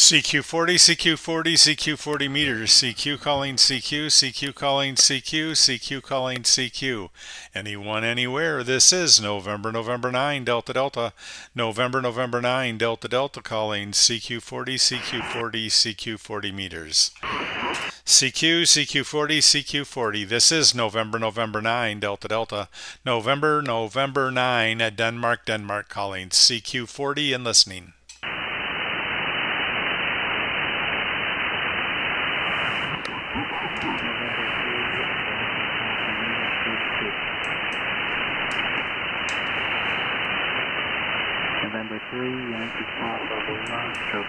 CQ40, CQ40, CQ40 meters. CQ calling CQ, CQ calling CQ, CQ calling CQ. Anyone, anywhere. This is November, November 9, Delta Delta. November, November 9, Delta Delta calling CQ40, CQ40, CQ40 meters. CQ, CQ40, CQ40. This is November, November 9, Delta Delta. November, November 9, Denmark, Denmark calling CQ40 and listening. November 3, Yankee Papa Lima, stroke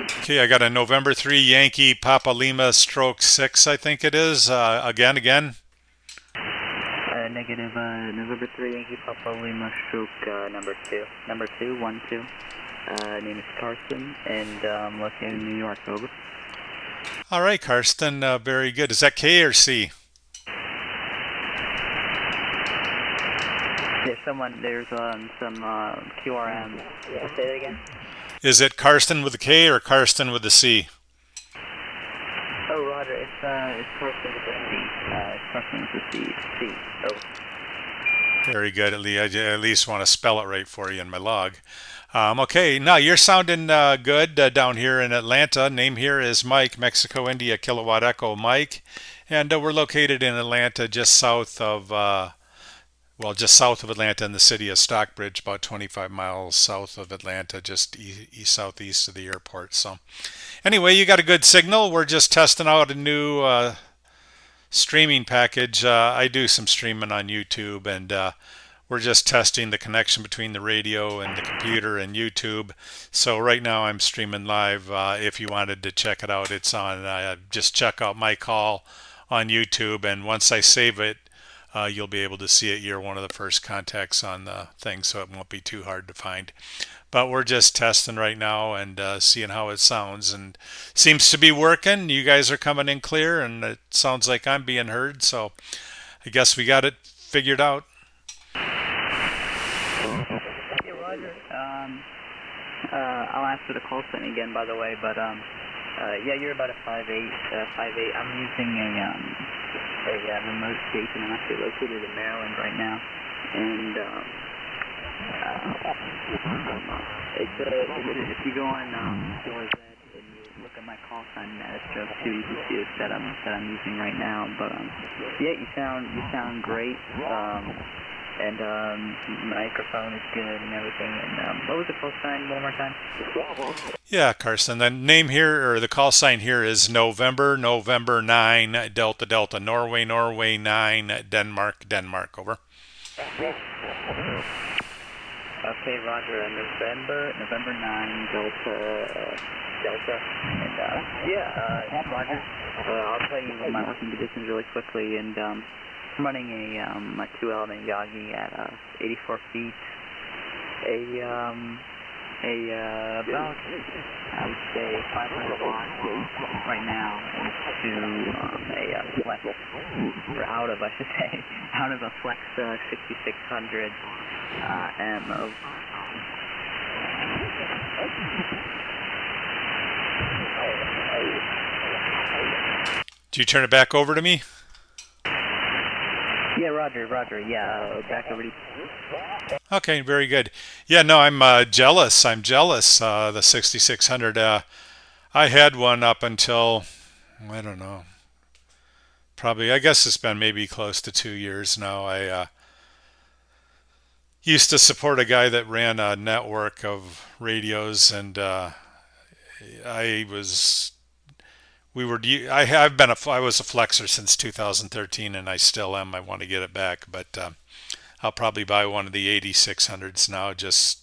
6. Okay, I got a November 3 Yankee Papa Lima stroke 6, I think it is. Again. Negative, November 3, Yankee Papa Lima, stroke number 2. Number 2, 1, 2. Name is Carson, and located in New York, over. All right, Karsten, very good. Is that K or C? There's some QRM. Yeah, say that again. Is it Karsten with a K or Karsten with a C? Oh, Roger, it's Carson with a C. It's Carson with a C. C. Oh. Very good. I at least want to spell it right for you in my log. Okay, now you're sounding good down here in Atlanta. Name here is Mike, Mexico, India, Kilowatt Echo Mike. And we're located in Atlanta, just south of Atlanta in the city of Stockbridge, about 25 miles south of Atlanta, just southeast of the airport. So anyway, you got a good signal. We're just testing out a new streaming package. I do some streaming on YouTube, and we're just testing the connection between the radio and the computer and YouTube. So right now I'm streaming live. If you wanted to check it out, it's on. Just check out my call on YouTube, and once I save it, you'll be able to see it. You're one of the first contacts on the thing, so it won't be too hard to find. But we're just testing right now and seeing how it sounds, and seems to be working. You guys are coming in clear, and it sounds like I'm being heard, so I guess we got it figured out. Yeah, Roger. I'll answer the call sign again, by the way, but yeah, you're about a 5'8", 5'8". I'm using a remote station. I'm actually located in Maryland right now, and if you go on DoorZ and you look at my call sign at stroke 2, you can see the setup that I'm using right now. But yeah, you sound great. And microphone is good and everything. And what was the call sign one more time? Yeah, Carson. The name here, or the call sign here, is November, November 9, Delta Delta, Norway, Norway 9, Denmark, Denmark. Over. Okay, Roger. November 9, Delta, Delta. And Roger. I'll tell you my working conditions really quickly. And I'm running a 2-element Yagi at 84 feet. About, I would say, 500 watts right now into a Flex, or out of, I should say, out of a Flex 6600 M of. Do you turn it back over to me? Yeah, Roger, yeah, back over to you. Okay, very good. Yeah, no, I'm jealous. The 6600. I had one up until, I don't know, probably, I guess it's been maybe close to 2 years now. I used to support a guy that ran a network of radios, and I was a flexer since 2013, and I still am. I want to get it back, but I'll probably buy one of the 8600s now, just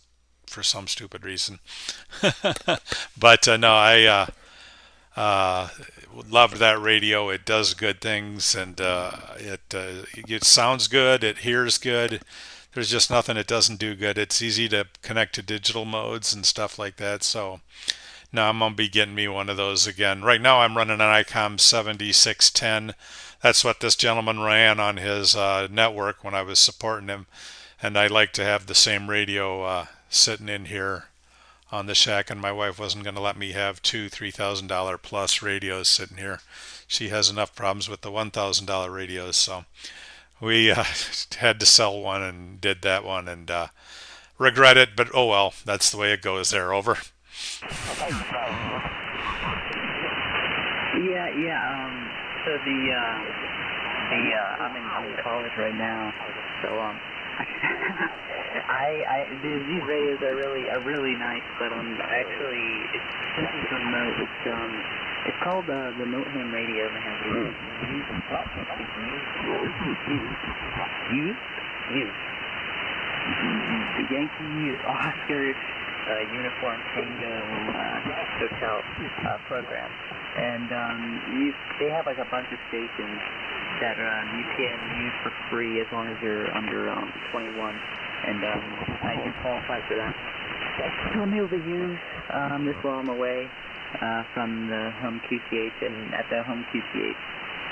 for some stupid reason. But no, I loved that radio. It does good things, and it sounds good. It hears good. There's just nothing it doesn't do good. It's easy to connect to digital modes and stuff like that. So now I'm going to be getting me one of those again. Right now I'm running an ICOM 7610. That's what this gentleman ran on his network when I was supporting him. And I like to have the same radio sitting in here on the shack, and my wife wasn't going to let me have two $3,000 plus radios sitting here. She has enough problems with the $1,000 radios, so we had to sell one and did that one, and regret it, but oh well, that's the way it goes there. Over. So I'm in college right now, so these radios are really nice, but actually since it's remote, it's called the remote ham radio, man. Yankee Oscar Uniform Tango Hotel program, and they have like a bunch of stations that you can use for free as long as you're under 21, and I do qualify for that. So I'm able to use this while I'm away from the home QCH, and at the home QCH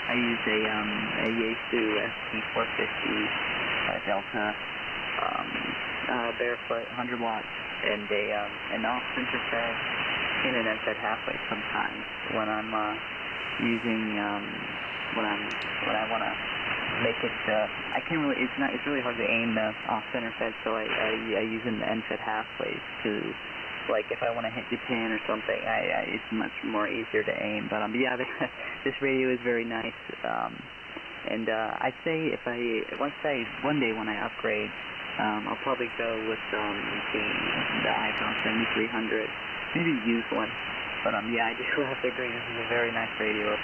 I use a Yaesu ST450 Delta barefoot 100 watts, and an off center fed and an end-fed halfway sometimes when I'm using when I want to make it. I can't really. It's really hard to aim the off center fed, so I use an end-fed halfways to. Like if I want to hit the pin or something, it's much more easier to aim. But yeah, this radio is very nice. And I'd say one day when I upgrade, I'll probably go with the iPhone 7300, maybe use one. But yeah, I do have to agree. This is a very nice radio.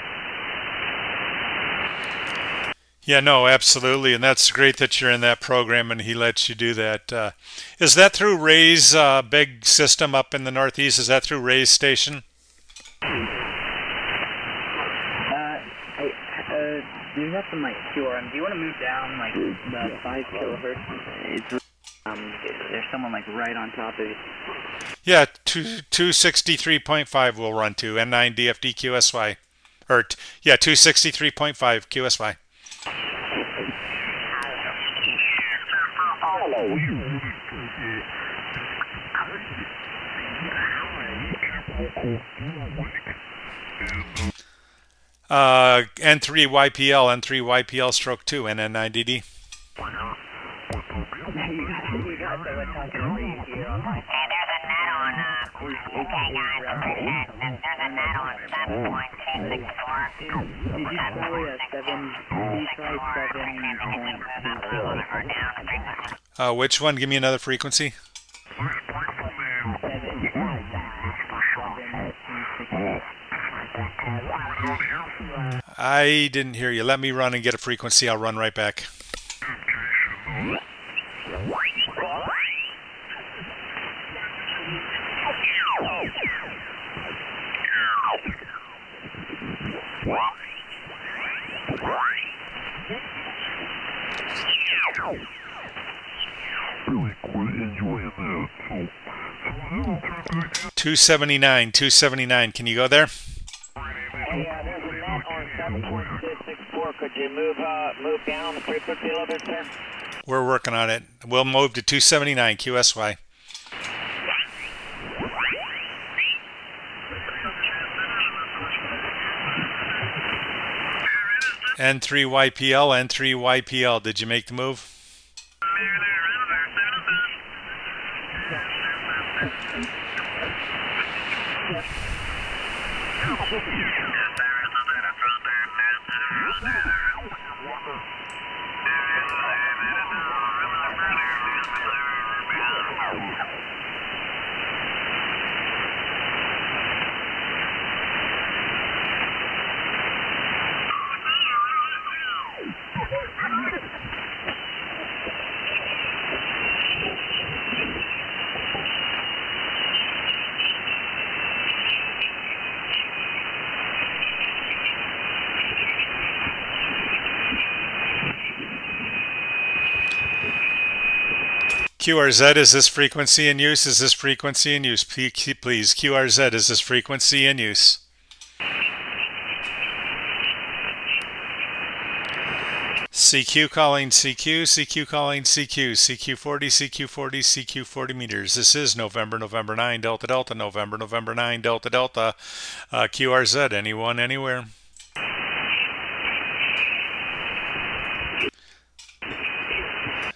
Yeah, no, absolutely, and that's great that you're in that program and he lets you do that. Is that through Ray's big system up in the Northeast? Is that through Ray's station? Do you have some like QRM? Do you want to move down like the 5 kilohertz? There's someone like right on top of you. Yeah, 263.5 will run to N9 DFD QSY, or 263.5 QSY. N3 YPL stroke 2 NN9DD. You got the talking read here on my. Hey, there's a net on, okay guys, there's a net on 7.264. Did you try 7? Which one? Give me another frequency. I didn't hear you. Let me run and get a frequency. I'll run right back. Really quite enjoying that. 279. Can you go there? Hey, there's a net on 7.264. Could you move down the frequency a little bit, sir? We're working on it. We'll move to 279 QSY. N3 YPL. Did you make the move? QRZ, is this frequency in use? Is this frequency in use? Please, QRZ, is this frequency in use? CQ calling CQ, CQ calling CQ, CQ40, CQ40, CQ40 meters. This is November, November 9, Delta Delta, November, November 9, Delta Delta, QRZ, anyone, anywhere.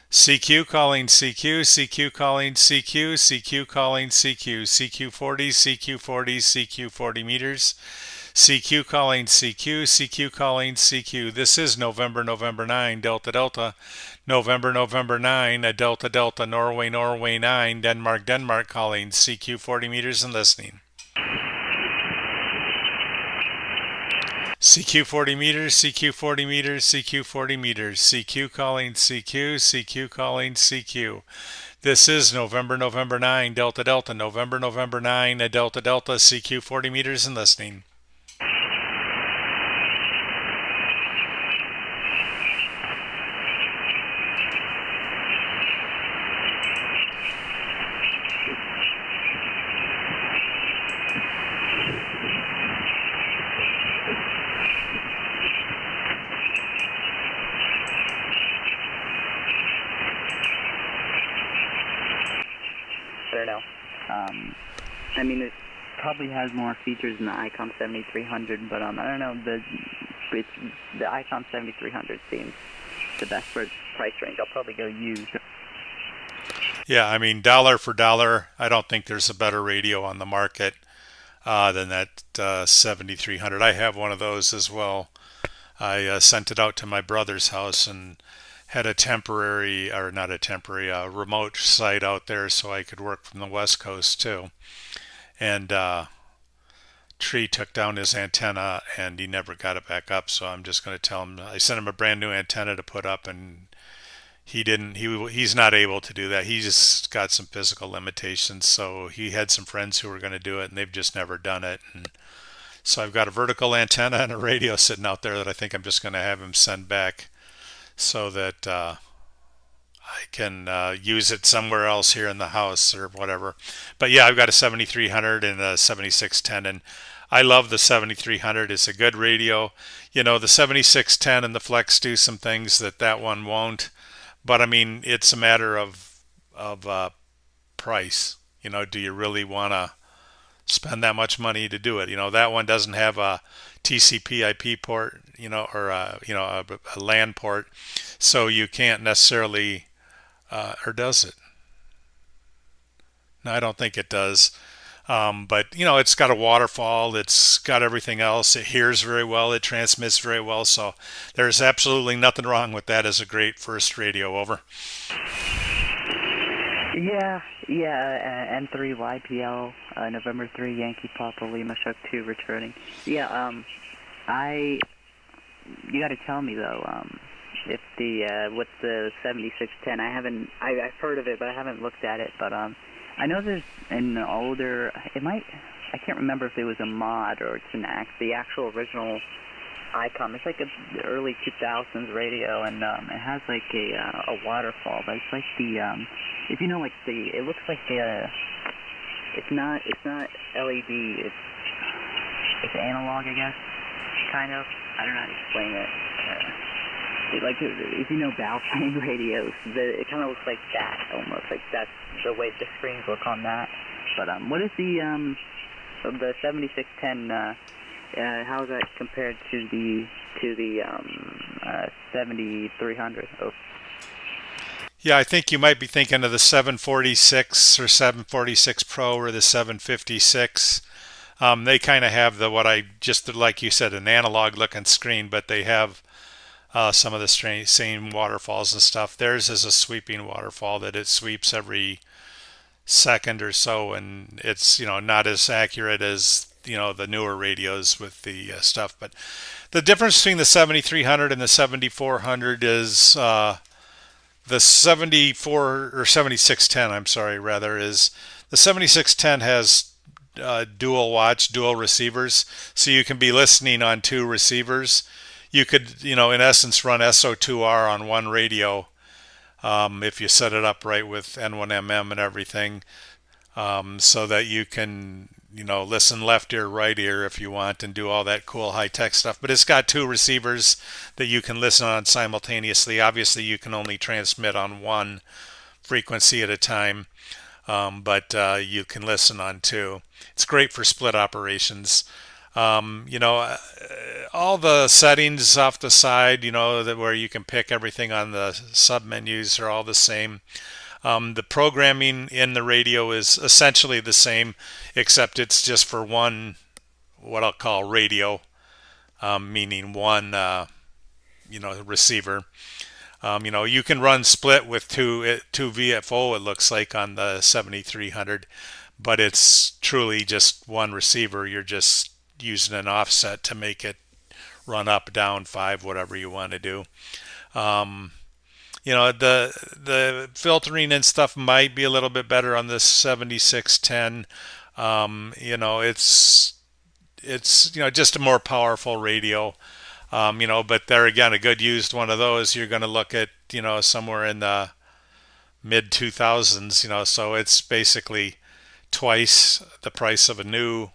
CQ calling CQ, CQ calling CQ, CQ calling CQ, CQ40, CQ40, CQ40 meters. CQ calling CQ, CQ calling CQ. This is November, November 9, Delta Delta, November, November 9, Delta Delta, Norway, Norway 9, Denmark, Denmark calling CQ 40 meters and listening. CQ 40 meters, CQ 40 meters, CQ 40 meters, CQ calling CQ, CQ calling CQ. This is November, November 9, Delta Delta, November, November 9, Delta Delta, CQ 40 meters and listening. I don't know. I mean, it probably has more features than the ICOM 7300, but I don't know. The ICOM 7300 seems the best for its price range. I'll probably go used. Yeah, I mean, dollar for dollar, I don't think there's a better radio on the market than that 7300. I have one of those as well. I sent it out to my brother's house and had a temporary, or not a temporary, remote site out there so I could work from the West Coast too. And Tree took down his antenna and he never got it back up, so I'm just going to tell him, I sent him a brand new antenna to put up, and he's not able to do that. He just got some physical limitations, so he had some friends who were going to do it and they've just never done it. And so I've got a vertical antenna and a radio sitting out there that I think I'm just going to have him send back so that I can use it somewhere else here in the house or whatever. But yeah, I've got a 7300 and a 7610, and I love the 7300. It's a good radio. You know, the 7610 and the Flex do some things that one won't. But I mean, it's a matter of price. You know, do you really want to spend that much money to do it? You know, that one doesn't have a TCP/IP port, you know, or a LAN port, so you can't necessarily, or does it? No, I don't think it does. But you know, it's got a waterfall. It's got everything else. It hears very well. It transmits very well. So there's absolutely nothing wrong with that as a great first radio. Over. Yeah, N3 YPL, November 3 Yankee Papa Lima Shark 2 returning. Yeah, you got to tell me though, if what's the 7610? I've heard of it, but I haven't looked at it. But I know there's an older, I can't remember if it was a mod or it's the actual original ICOM. It's like an early 2000s radio, and it has like a waterfall, but it's like if you know, like it looks like it's not LED, it's analog, I guess, kind of. I don't know how to explain it. Like if you know Baltrane radios, it kind of looks like that, almost like that's the way the screens look on that. But what is the 7610? How is that compared to the 7300? Oh. Yeah, I think you might be thinking of the 746 or 746 Pro or the 756. They kind of have like you said, an analog looking screen, but they have some of the same waterfalls and stuff. Theirs is a sweeping waterfall that it sweeps every second or so, and it's, you know, not as accurate as, you know, the newer radios with the stuff. But the difference between the 7300 and the 7400 is the 74 or 7610, I'm sorry, rather, is the 7610 has dual receivers, so you can be listening on two receivers. You could, you know, in essence, run SO2R on one radio if you set it up right with N1MM and everything, so that you can, listen left ear, right ear if you want and do all that cool high tech stuff. But it's got two receivers that you can listen on simultaneously. Obviously, you can only transmit on one frequency at a time, but you can listen on two. It's great for split operations. All the settings off the side, that where you can pick everything on the sub menus are all the same. The programming in the radio is essentially the same, except it's just for one, what I'll call radio, meaning one, receiver. You can run split with two VFO, it looks like, on the 7300, but it's truly just one receiver. You're just using an offset to make it run up, down, 5, whatever you want to do. The filtering and stuff might be a little bit better on this 7610. It's just a more powerful radio. But there again, a good used one of those, you're going to look at, somewhere in the mid 2000s, so it's basically twice the price of a new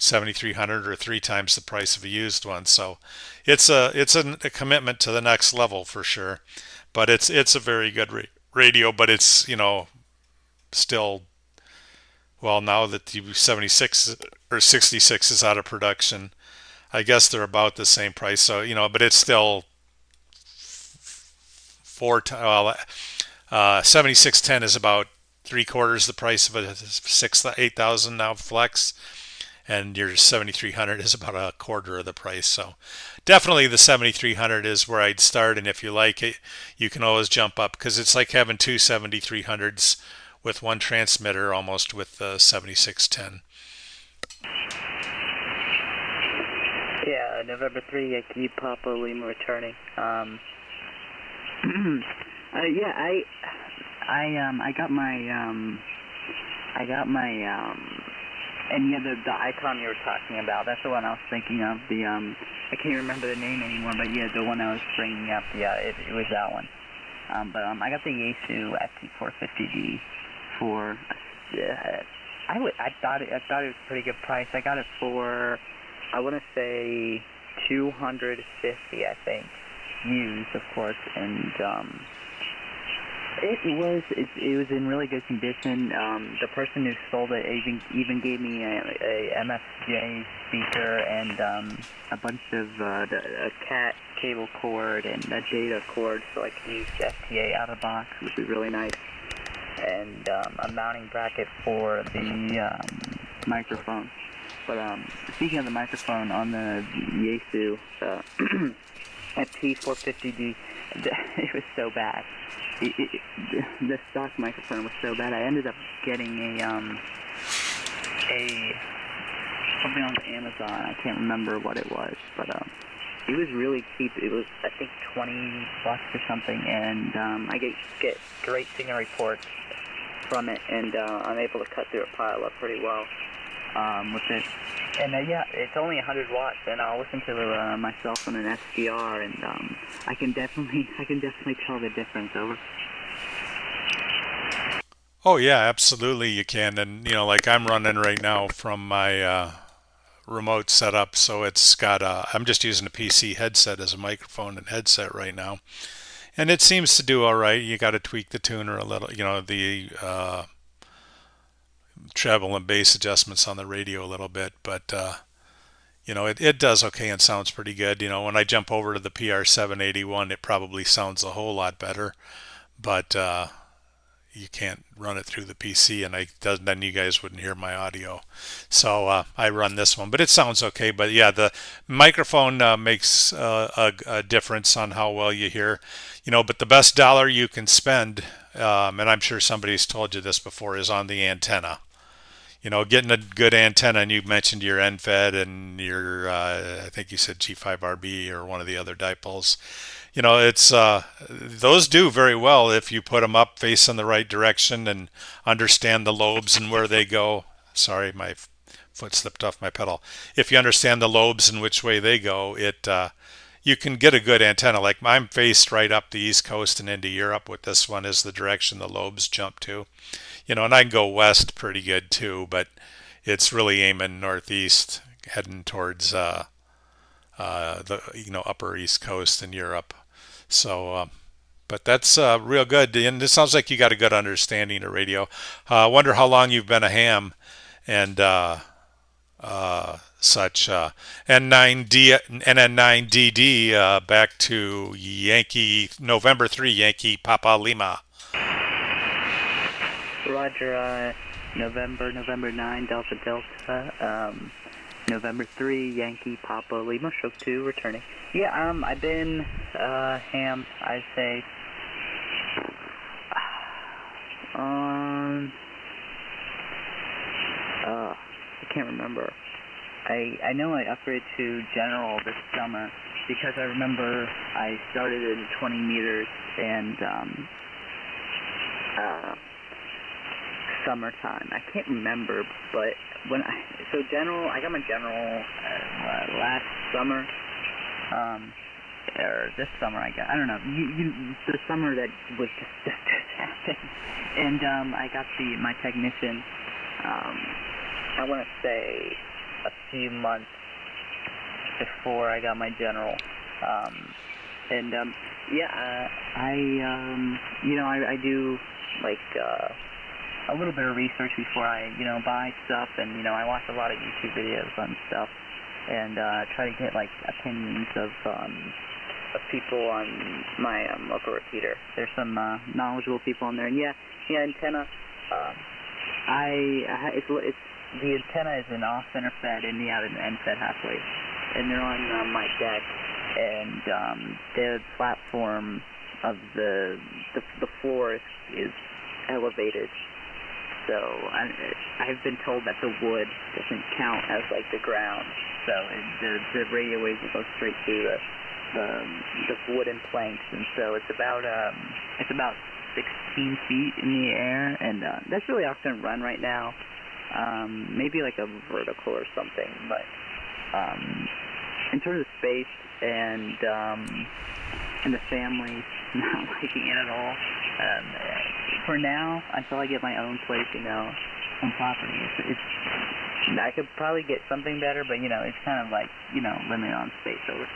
7300 or 3 times the price of a used one. So it's a commitment to the next level for sure. But it's a very good radio, but it's, still, well, now that the 76 or 66 is out of production, I guess they're about the same price. So, but it's still 7610 is about 3/4 the price of a 8000 now Flex, and your 7300 is about 1/4 of the price. So definitely the 7300 is where I'd start, and if you like it, you can always jump up, because it's like having two 7300s with one transmitter almost with the 7610. Yeah, November 3, Yankee Papa Lima returning. And yeah, the icon you were talking about, that's the one I was thinking of. I can't remember the name anymore, but yeah, the one I was bringing up, yeah, it was that one. I got the Yaesu FT450D for, I thought it was a pretty good price. I got it for, I want to say, $250, I think, used, of course, and it was in really good condition. The person who sold it even gave me a MFJ speaker and a bunch of a CAT cable cord and a data cord, so I could use FTA out of box, which is really nice. And a mounting bracket for the microphone. But speaking of the microphone on the Yaesu FT450D, it was so bad. The stock microphone was so bad. I ended up getting something on Amazon. I can't remember what it was, but it was really cheap. It was, I think, $20 or something, and I get great signal reports from it, and I'm able to cut through a pile up pretty well with it. And yeah, it's only 100 watts, and I'll listen to myself on an SDR, and I can definitely tell the difference. Over. Oh yeah, absolutely you can. And like I'm running right now from my remote setup, so it's got I'm just using a PC headset as a microphone and headset right now, and it seems to do all right. You got to tweak the tuner a little, the treble and bass adjustments on the radio a little bit, but it does okay and sounds pretty good. When I jump over to the PR781, it probably sounds a whole lot better, but you can't run it through the PC, and then you guys wouldn't hear my audio. So I run this one, but it sounds okay. But yeah, the microphone makes a difference on how well you hear. But the best dollar you can spend, and I'm sure somebody's told you this before, is on the antenna. Getting a good antenna, and you mentioned your NFED and your, I think you said G5RB or one of the other dipoles. It's those do very well if you put them up facing the right direction and understand the lobes and where they go. Sorry, my foot slipped off my pedal. If you understand the lobes and which way they go, you can get a good antenna. Like I'm faced right up the East Coast and into Europe with this one is the direction the lobes jump to. And I can go west pretty good too, but it's really aiming northeast, heading towards the upper East Coast in Europe. So, but that's real good, and it sounds like you got a good understanding of radio. I wonder how long you've been a ham and such. N9D NN9DD back to Yankee November 3 Yankee Papa Lima. Roger, November 9, Delta Delta, November 3, Yankee Papa Lima, Stroke 2, returning. Yeah, I've been, ham, I say, I can't remember. I know I upgraded to General this summer because I remember I started in 20 meters and, summertime. I can't remember, but General, I got my General last summer, or this summer I don't know, the summer that was just happened, and I got my technician, I want to say a few months before I got my General, I do like a little bit of research before I, buy stuff, and, I watch a lot of YouTube videos on stuff, and try to get, like, opinions of people on my local repeater. There's some knowledgeable people on there, and antenna, the antenna is an off-center fed and the end fed halfway, and they're on my deck, and the platform of the floor is elevated. So I've been told that the wood doesn't count as like the ground. So the radio waves will go straight through the wooden planks, and so it's about 16 feet in the air, and that's really all it's gonna run right now. Maybe like a vertical or something, but in terms of space and the family not liking it at all. For now, until I get my own place, on property, I could probably get something better, but it's kind of like limited on space over.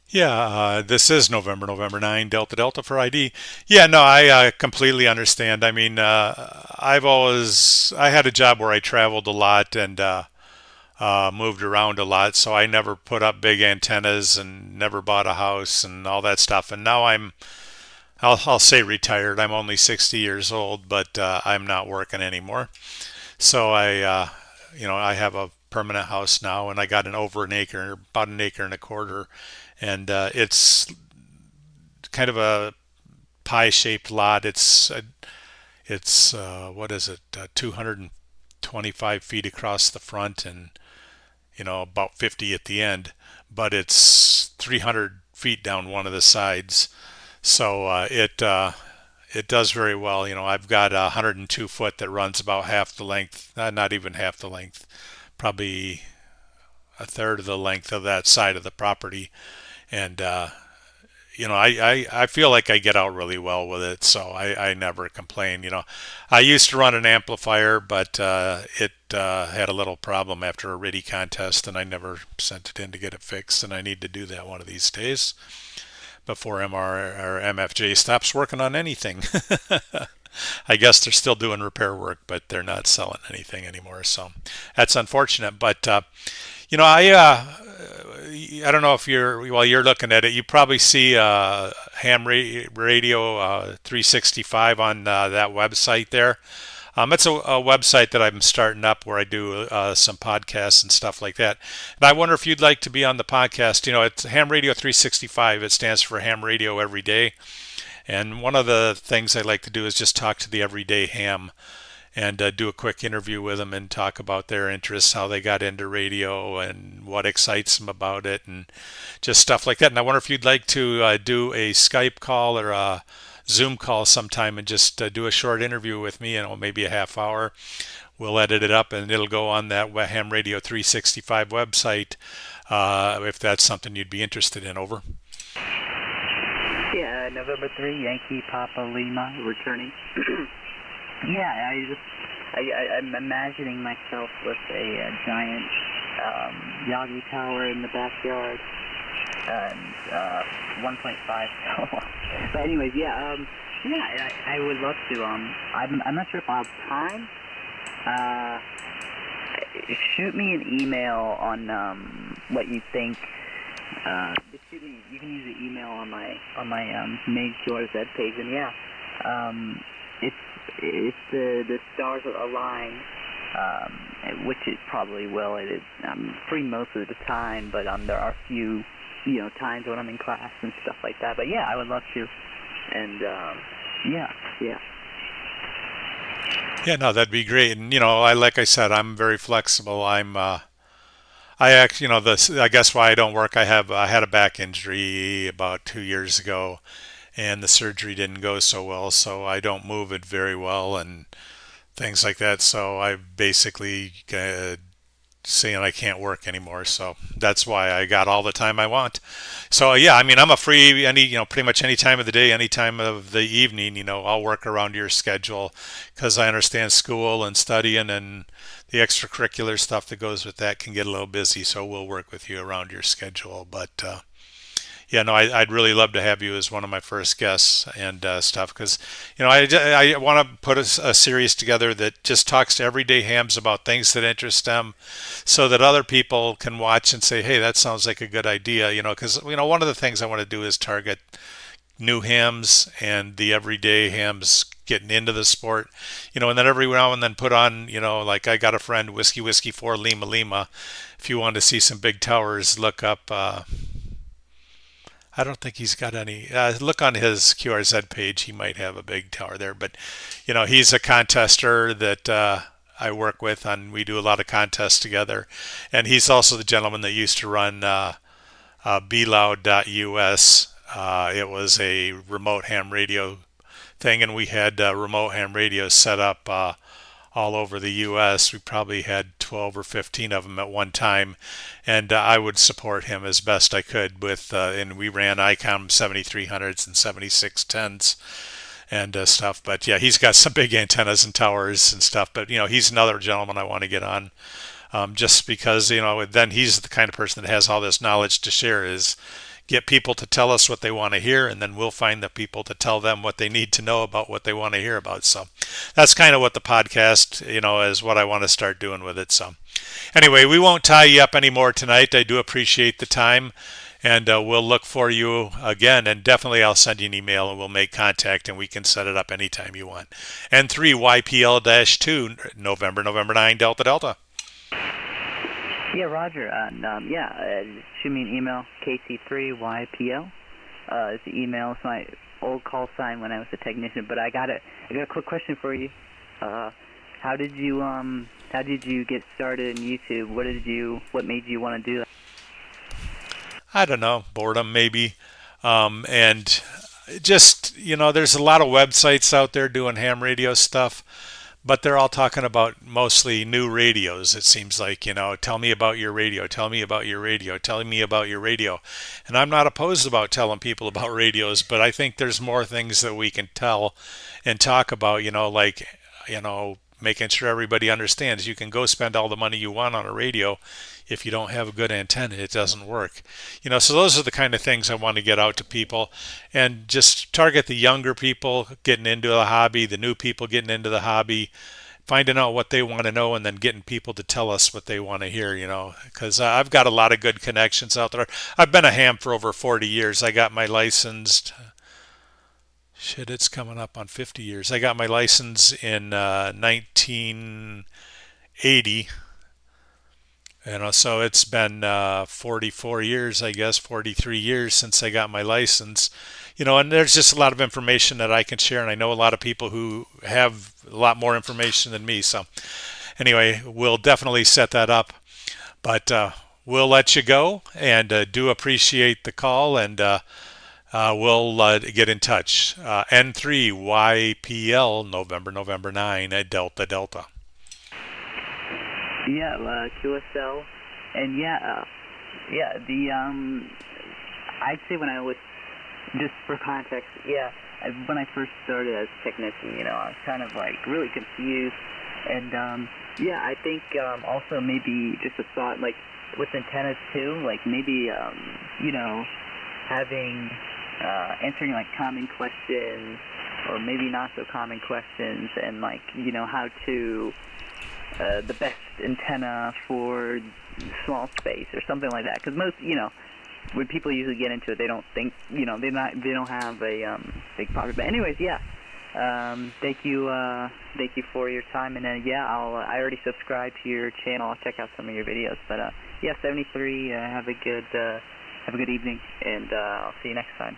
Yeah, this is November 9, Delta Delta for ID. Yeah, no, I completely understand. I mean, I had a job where I traveled a lot and moved around a lot, so I never put up big antennas and never bought a house and all that stuff. And now I'll say retired. I'm only 60 years old, but I'm not working anymore. So I have a permanent house now, and I got about an acre and a quarter, and it's kind of a pie-shaped lot. It's what is it? 225 feet across the front, and about 50 at the end, but it's 300 feet down one of the sides. So it does very well. I've got a 102 foot that runs about half the length, not even half the length, probably a third of the length of that side of the property. And, I feel like I get out really well with it, so I never complain. I used to run an amplifier, but it had a little problem after a RIDI contest, and I never sent it in to get it fixed, and I need to do that one of these days before MR or MFJ stops working on anything. I guess they're still doing repair work, but they're not selling anything anymore. So that's unfortunate. But I don't know if while you're looking at it, you probably see Ham Radio 365 on that website there. It's a website that I'm starting up where I do some podcasts and stuff like that. And I wonder if you'd like to be on the podcast. It's Ham Radio 365. It stands for Ham Radio Every Day. And one of the things I like to do is just talk to the everyday ham and do a quick interview with them and talk about their interests, how they got into radio and what excites them about it, and just stuff like that. And I wonder if you'd like to do a Skype call or a Zoom call sometime and just do a short interview with me, maybe a half hour. We'll edit it up and it'll go on that Ham Radio 365 website if that's something you'd be interested in. Over. Yeah, November 3, Yankee Papa Lima, returning. Yeah, I'm imagining myself with a giant Yagi tower in the backyard and 1.5 kilowatt. But anyways, yeah, I would love to. I'm not sure if I'll have time. Shoot me an email on what you think. Just shoot me. You can use the email on my main QRZ page, and yeah, if the stars align, which it probably will. It is free most of the time, but there are a few times when I'm in class and stuff like that. But yeah, I would love to, and yeah. Yeah, no, that'd be great. And like I said, I'm very flexible. I actually, I guess why I don't work. I had a back injury about 2 years ago, and the surgery didn't go so well, so I don't move it very well and things like that. So I basically saying I can't work anymore. So that's why I got all the time I want. So yeah, I mean, I'm a free pretty much any time of the day, any time of the evening. I'll work around your schedule because I understand school and studying and the extracurricular stuff that goes with that can get a little busy. So we'll work with you around your schedule. But yeah, no, I'd really love to have you as one of my first guests and stuff because, I want to put a series together that just talks to everyday hams about things that interest them so that other people can watch and say, hey, that sounds like a good idea, because, one of the things I want to do is target new hams and the everyday hams getting into the sport, and then every now and then put on, like I got a friend, Whiskey 4 Lima Lima. If you want to see some big towers, look up, I don't think he's got any. Look on his QRZ page. He might have a big tower there. But, he's a contester that I work with. We do a lot of contests together. And he's also the gentleman that used to run BLoud.us. It was a remote ham radio thing. And we had remote ham radios set up all over the U.S. We probably had 12 or 15 of them at one time, and I would support him as best I could with, and we ran ICOM 7300s and 7610s and stuff. But yeah, he's got some big antennas and towers and stuff. But he's another gentleman I want to get on, just because then he's the kind of person that has all this knowledge to share. Is get people to tell us what they want to hear, and then we'll find the people to tell them what they need to know about what they want to hear about. So that's kind of what the podcast, is what I want to start doing with it. So anyway, we won't tie you up anymore tonight. I do appreciate the time, and we'll look for you again, and definitely I'll send you an email and we'll make contact and we can set it up anytime you want. N3YPL-2, November 9, Delta Delta. Yeah, Roger. Shoot me an email, KC3YPL. It's the email. It's my old call sign when I was a technician. But I got a quick question for you. How did you get started in YouTube? What made you want to do that? I don't know, boredom maybe, and just there's a lot of websites out there doing ham radio stuff. But they're all talking about mostly new radios. It seems like, tell me about your radio, tell me about your radio, tell me about your radio. And I'm not opposed about telling people about radios, but I think there's more things that we can tell and talk about, making sure everybody understands. You can go spend all the money you want on a radio. If you don't have a good antenna, it doesn't work. So those are the kind of things I want to get out to people and just target the younger people getting into the hobby, the new people getting into the hobby, finding out what they want to know and then getting people to tell us what they want to hear, because I've got a lot of good connections out there. I've been a ham for over 40 years. I got my license. It's coming up on 50 years. I got my license in 1980. So it's been 44 years, I guess, 43 years since I got my license. And there's just a lot of information that I can share, and I know a lot of people who have a lot more information than me. So anyway, we'll definitely set that up. But we'll let you go, and do appreciate the call, and we'll get in touch. N3YPL, November 9 at Delta Delta. Yeah, QSL, and I'd say when I was, just for context, when I first started as a technician, I was kind of like really confused And yeah, I think also maybe just a thought, like with antennas too, like maybe you know, having answering like common questions or maybe not so common questions, and like, you know, how to the best antenna for small space or something like that. Because most, you know, when people usually get into it, they don't think, you know, they don't have a big pocket. But anyways, yeah. Thank you for your time, and yeah, I already subscribed to your channel. I'll check out some of your videos. But yeah, 73. Have a good evening, and I'll see you next time.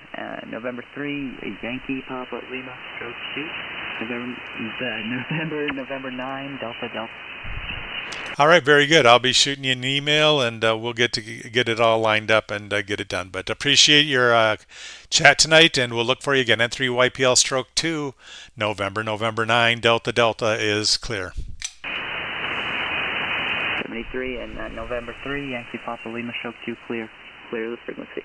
November 3, Yankee Papa Lima Stroke 2. November 9, Delta Delta. All right, very good. I'll be shooting you an email, and we'll get it all lined up and get it done. But appreciate your chat tonight, and we'll look for you again. N3YPL Stroke 2, November 9, Delta Delta is clear. 73 and November 3, Yankee Papa Lima Stroke 2 clear the frequency.